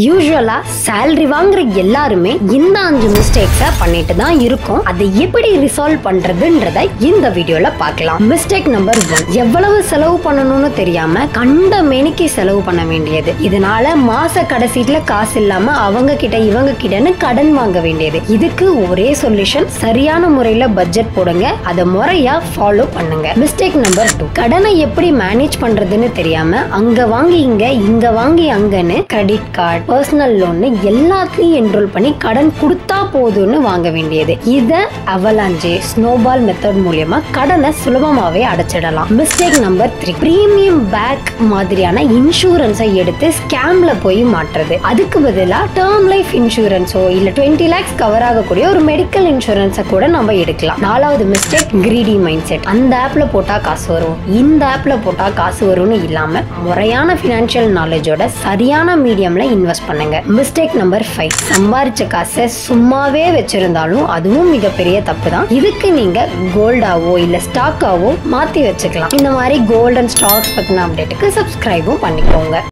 யூசுவலா salary வாங்குற எல்லாருமே இந்த 5 மிஸ்டேக்ஸை பண்ணிட்டு தான் இருக்கும். அதை எப்படி ரிசால்வ் பண்றதுன்றத இந்த வீடியோல பார்க்கலாம். மிஸ்டேக் நம்பர் 1, எவ்வளவு செலவு பண்ணணும்னு தெரியாம கண்ட மேனிக்கு செலவு பண்ண வேண்டியது. இதனால மாச கடைசியில காசு இல்லாம அவங்க கிட்ட இவங்க கிட்டன்னு கடன் வாங்க வேண்டியது. இதுக்கு ஒரே சொல்யூஷன், சரியான முறையில பட்ஜெட் போடுங்க, அதை முறையா ஃபாலோ பண்ணுங்க. மிஸ்டேக் நம்பர் 2, கடனை எப்படி மேனேஜ் பண்றதுன்னு தெரியாம அங்க வாங்கி இங்க வாங்கி அங்கன்னு கிரெடிட் கார்டு, பர்சனல் லோன் எல்லாத்தையும் என்ரோல் பண்ணி கடன் கொடுத்தா போதும்னு வாங்க வேண்டியது. இத அவலாஞ்சி ஸ்னோபால் மெத்தட் மூலமா கடனை சுலபமாவே அடைச்சிடலாம். மிஸ்டேக் நம்பர் 3, பிரீமியம் பேக் மாதிரியான இன்சூரன்ஸை எடுத்து ஸ்கேம்ல போய் மாற்றுறது. அதுக்கு பதிலா டேர்ம் லைஃப் இன்சூரன்ஸோ இல்ல 20 lakhs கவர் ஆகக்கூடிய ஒரு மெடிக்கல் இன்சூரன்ஸை கூட நம்ம எடுக்கலாம். 4வது மிஸ்டேக், கிரீடி மைண்ட் செட். அந்த ஆப்ல போட்டா காசு வரும், இந்த ஆப்ல போட்டா காசு வரும்னு இல்லாம முறையான பினான்சியல் நாலேஜோட சரியான மீடியம்ல இன்வெஸ்ட் பண்ணுங்க. மிஸ்டேக் நம்பர் 5, சம்பாரிச்ச காசை சும்மாவே வச்சிருந்தாலும் அதுவும் மிகப்பெரிய தப்பு தான். இதுக்கு நீங்க கோல்டாவோ இல்ல ஸ்டாக்காவோ மாத்தி வச்சுக்கலாம். இந்த மாதிரி கோல்ட் அண்ட் ஸ்டாக்ஸ் பத்தின அப்டேட்டுக்கு சப்ஸ்கிரைபும் பண்ணிக்கோங்க.